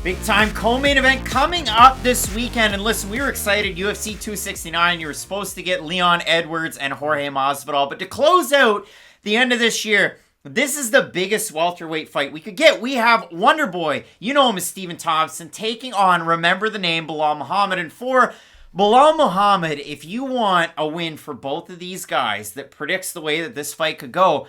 Big time co-main event coming up this weekend. And listen, we were excited. UFC 269, you were supposed to get Leon Edwards and Jorge Masvidal. But to close out the end of this year, this is the biggest welterweight fight we could get. We have Wonderboy, you know him as Stephen Thompson, taking on, remember the name, Belal Muhammad. And for Belal Muhammad, if you want a win for both of these guys that predicts the way that this fight could go,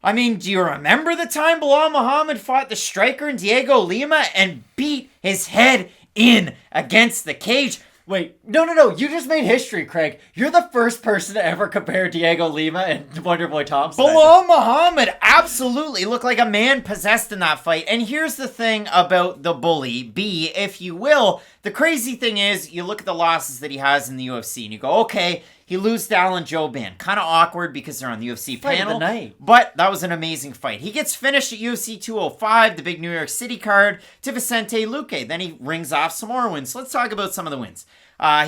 I mean, do you remember the time Belal Muhammad fought the striker in Diego Lima and beat his head in against the cage? Wait, no, you just made history, Craig. You're the first person to ever compare Diego Lima and Wonderboy Thompson. Belal Muhammad absolutely looked like a man possessed in that fight. And here's the thing about the bully, B, if you will. The crazy thing is, you look at the losses that he has in the UFC and you go, okay, he loses to Alan Jourdain. Kind of awkward because they're on the UFC Fight panel. of the night. But that was an amazing fight. He gets finished at UFC 205, the big New York City card, to Vicente Luque. Then he rings off some more wins. So let's talk about some of the wins.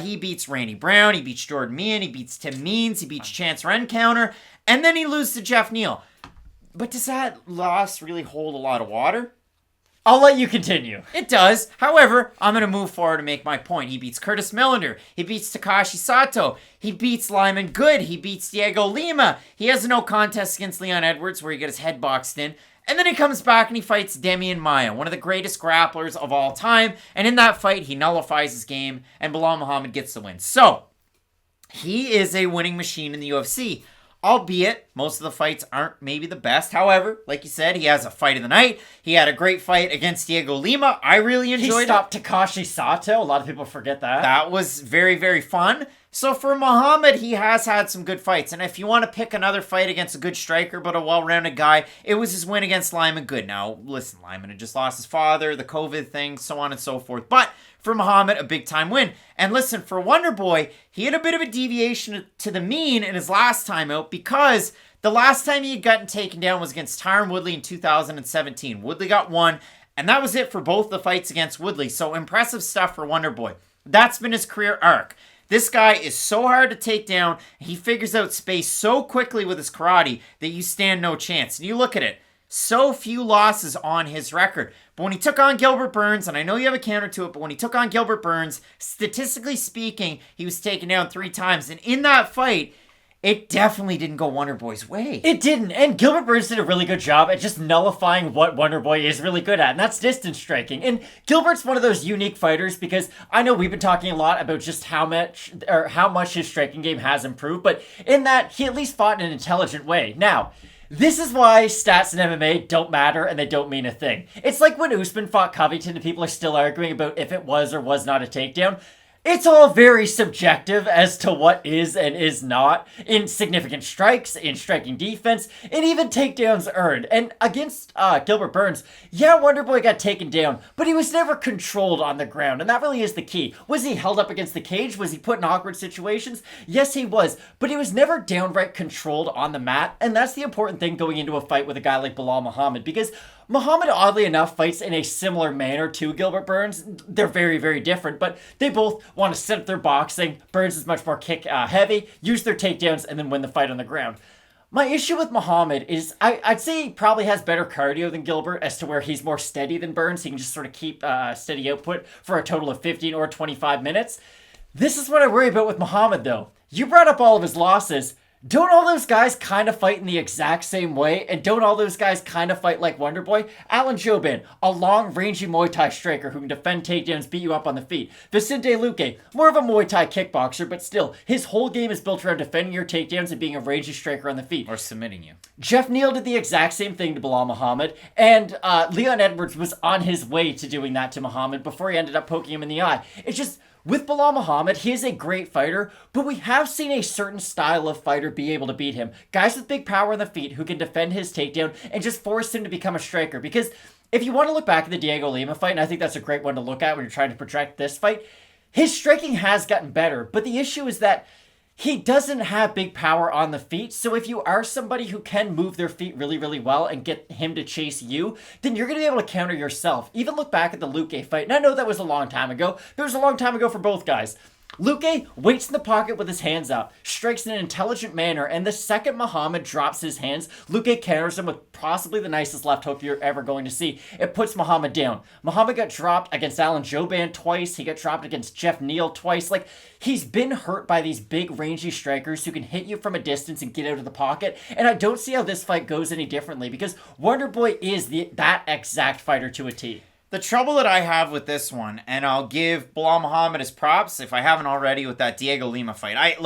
He beats Randy Brown, he beats Jordan Meehan, he beats Tim Means, he beats Chance Rencounter, and then he loses to Jeff Neal. But does that loss really hold a lot of water? I'll let you continue. It does. However, I'm going to move forward to make my point. He beats Curtis Millender. He beats Takashi Sato. He beats Lyman Good. He beats Diego Lima. He has a no contest against Leon Edwards where he got his head boxed in. And then he comes back and he fights Demian Maia, one of the greatest grapplers of all time. And in that fight, he nullifies his game and Belal Muhammad gets the win. So, he is a winning machine in the UFC. Albeit, most of the fights aren't maybe the best. However, like you said, he has a fight of the night. He had a great fight against Diego Lima. I really enjoyed it. He stopped Takashi Sato. A lot of people forget that. That was very, very fun. So for Muhammad, he has had some good fights. And if you want to pick another fight against a good striker but a well-rounded guy, it was his win against Lyman Good. Now, listen, Lyman had just lost his father, the COVID thing, so on and so forth. But for Muhammad, a big-time win. And listen, for Wonderboy, he had a bit of a deviation to the mean in his last time out because the last time he had gotten taken down was against Tyron Woodley in 2017. Woodley got one, and that was it for both the fights against Woodley. So impressive stuff for Wonderboy. That's been his career arc. This guy is so hard to take down. He figures out space so quickly with his karate that you stand no chance. And you look at it, so few losses on his record. But when he took on Gilbert Burns, and I know you have a counter to it, but when he took on Gilbert Burns, statistically speaking, he was taken down 3 times. And in that fight, it definitely didn't go Wonderboy's way. It didn't, and Gilbert Burns did a really good job at just nullifying what Wonderboy is really good at, and that's distance striking. And Gilbert's one of those unique fighters because I know we've been talking a lot about just how much his striking game has improved, but in that, he at least fought in an intelligent way. Now, this is why stats in MMA don't matter and they don't mean a thing. It's like when Usman fought Covington and people are still arguing about if it was or was not a takedown. It's all very subjective as to what is and is not in significant strikes, in striking defense, and even takedowns earned. And against Gilbert Burns, yeah, Wonderboy got taken down, but he was never controlled on the ground, and that really is the key. Was he held up against the cage? Was he put in awkward situations? Yes, he was, but he was never downright controlled on the mat, and that's the important thing going into a fight with a guy like Belal Muhammad, because Muhammad, oddly enough, fights in a similar manner to Gilbert Burns. They're very, very different, but they both want to set up their boxing. Burns is much more kick heavy, use their takedowns, and then win the fight on the ground. My issue with Muhammad is I'd say he probably has better cardio than Gilbert as to where he's more steady than Burns. He can just sort of keep steady output for a total of 15 or 25 minutes. This is what I worry about with Muhammad, though. You brought up all of his losses. Don't all those guys kind of fight in the exact same way? And don't all those guys kind of fight like Wonderboy? Alan Jourdain, a long, rangy Muay Thai striker who can defend takedowns, beat you up on the feet. Vicente Luque, more of a Muay Thai kickboxer, but still, his whole game is built around defending your takedowns and being a rangy striker on the feet. Or submitting you. Jeff Neal did the exact same thing to Belal Muhammad, and Leon Edwards was on his way to doing that to Muhammad before he ended up poking him in the eye. It's just, with Belal Muhammad, he is a great fighter, but we have seen a certain style of fighter be able to beat him. Guys with big power on the feet who can defend his takedown and just force him to become a striker. Because if you want to look back at the Diego Lima fight, and I think that's a great one to look at when you're trying to project this fight, his striking has gotten better, but the issue is that he doesn't have big power on the feet, so if you are somebody who can move their feet really, really well and get him to chase you, then you're going to be able to counter yourself. Even look back at the Luque fight, and I know that was a long time ago, but it was a long time ago for both guys. Luque waits in the pocket with his hands up, strikes in an intelligent manner, and the second Muhammad drops his hands, Luque counters him with possibly the nicest left hook you're ever going to see. It puts Muhammad down. Muhammad got dropped against Alan Jourdain twice. He got dropped against Jeff Neal twice. Like, he's been hurt by these big, rangy strikers who can hit you from a distance and get out of the pocket, and I don't see how this fight goes any differently, because Wonderboy is that exact fighter to a T. The trouble that I have with this one, and I'll give Belal Muhammad his props if I haven't already with that Diego Lima fight.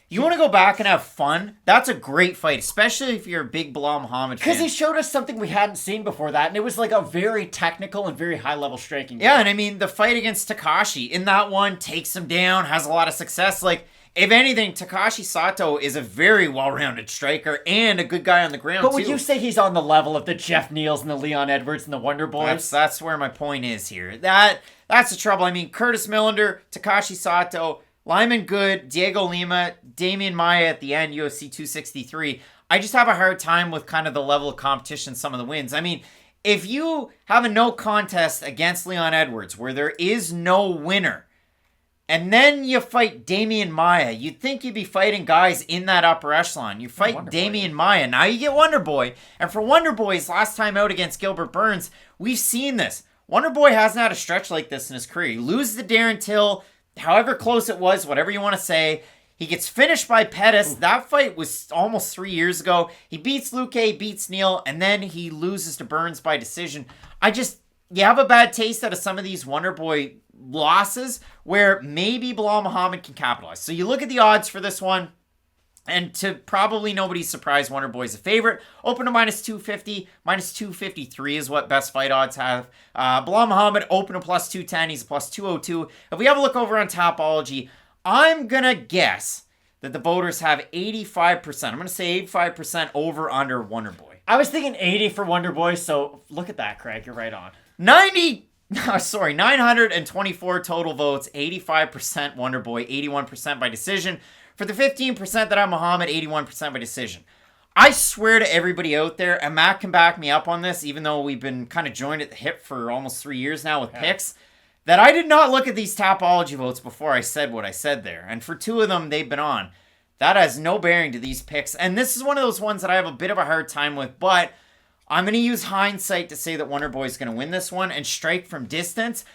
You want to go back and have fun? That's a great fight, especially if you're a big Belal Muhammad fan. Because he showed us something we hadn't seen before that, and it was like a very technical and very high-level striking game. Yeah, and I mean, the fight against Takashi, in that one, takes him down, has a lot of success. Like, if anything, Takashi Sato is a very well-rounded striker and a good guy on the ground, But would you say he's on the level of the Jeff Neals and the Leon Edwards and the Wonder Boys? That's where my point is here. That's the trouble. I mean, Curtis Millender, Takashi Sato, Lyman Good, Diego Lima, Damian Maia at the end, UFC 263. I just have a hard time with kind of the level of competition, some of the wins. I mean, if you have a no contest against Leon Edwards where there is no winner, and then you fight Damian Maia, you'd think you'd be fighting guys in that upper echelon. You fight Damian Maia, now you get Wonderboy. And for Wonderboy's last time out against Gilbert Burns, we've seen this. Wonderboy hasn't had a stretch like this in his career. He loses to Darren Till, however close it was, whatever you want to say. He gets finished by Pettis. That fight was almost 3 years ago. He beats Luque, beats Neal, and then he loses to Burns by decision. You have a bad taste out of some of these Wonderboy losses where maybe Belal Muhammad can capitalize. So you look at the odds for this one, and to probably nobody's surprise, Wonderboy's a favorite. Open to minus 250, minus 253 is what best fight odds have. Belal Muhammad open to plus 210, he's a plus 202. If we have a look over on Topology, I'm going to guess that the voters have 85%. I'm going to say 85% over under Wonderboy. I was thinking 80 for Wonderboy, so look at that, Craig. You're right on. 924 total votes, 85% Wonderboy, 81% by decision. For the 15% that I'm Muhammad, 81% by decision. I swear to everybody out there, and Matt can back me up on this, even though we've been kind of joined at the hip for almost 3 years now with picks, that I did not look at these Topology votes before I said what I said there. And for two of them, they've been on. That has no bearing to these picks. And this is one of those ones that I have a bit of a hard time with, but I'm going to use hindsight to say that Wonderboy is going to win this one and strike from distance.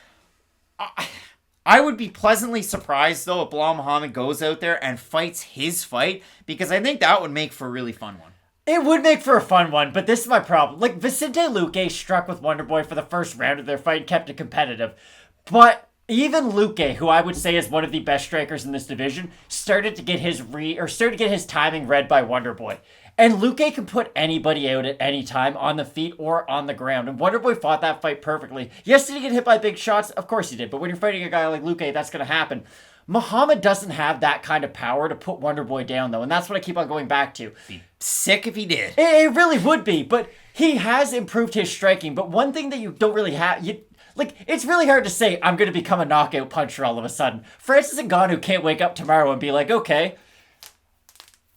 I would be pleasantly surprised, though, if Belal Muhammad goes out there and fights his fight, because I think that would make for a really fun one. It would make for a fun one, but this is my problem. Like, Vicente Luque struck with Wonderboy for the first round of their fight and kept it competitive. But even Luque, who I would say is one of the best strikers in this division, started to get his timing read by Wonderboy. And Luque can put anybody out at any time on the feet or on the ground. And Wonderboy fought that fight perfectly. Yes, did he get hit by big shots? Of course he did. But when you're fighting a guy like Luque, that's going to happen. Muhammad doesn't have that kind of power to put Wonderboy down, though. And that's what I keep on going back to. Be sick if he did. It really would be. But he has improved his striking. But one thing that you don't really have... it's really hard to say, I'm going to become a knockout puncher all of a sudden. Francis Ngannou can't wake up tomorrow and be like, okay,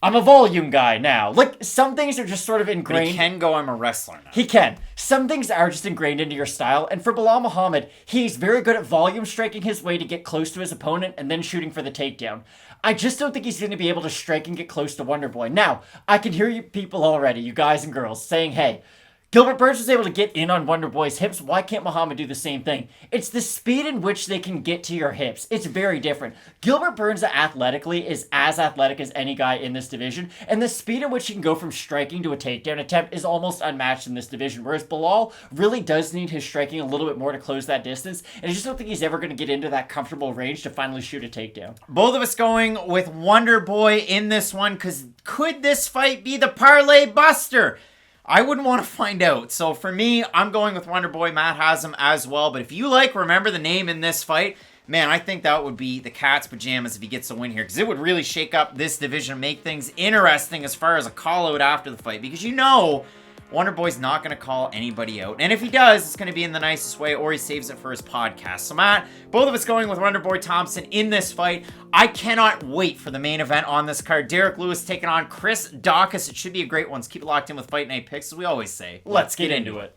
I'm a volume guy now. Like, some things are just sort of ingrained. But he can go, I'm a wrestler now. He can. Some things are just ingrained into your style. And for Belal Muhammad, he's very good at volume striking his way to get close to his opponent and then shooting for the takedown. I just don't think he's going to be able to strike and get close to Wonderboy. Now, I can hear you people already, you guys and girls, saying, hey, Gilbert Burns was able to get in on Wonderboy's hips. Why can't Muhammad do the same thing? It's the speed in which they can get to your hips. It's very different. Gilbert Burns athletically is as athletic as any guy in this division, and the speed in which he can go from striking to a takedown attempt is almost unmatched in this division, whereas Belal really does need his striking a little bit more to close that distance, and I just don't think he's ever going to get into that comfortable range to finally shoot a takedown. Both of us going with Wonderboy in this one, because could this fight be the parlay buster? I wouldn't want to find out. So for me, I'm going with Wonderboy. Matt has him as well. But if you remember the name in this fight, man, I think that would be the cat's pajamas if he gets a win here. Because it would really shake up this division, make things interesting as far as a call out after the fight. Because Wonderboy's not going to call anybody out. And if he does, it's going to be in the nicest way, or he saves it for his podcast. So Matt, both of us going with Wonderboy Thompson in this fight. I cannot wait for the main event on this card. Derek Lewis taking on Chris Daukaus. It should be a great one. So keep it locked in with Fight Night Picks, as we always say. Let's get into it.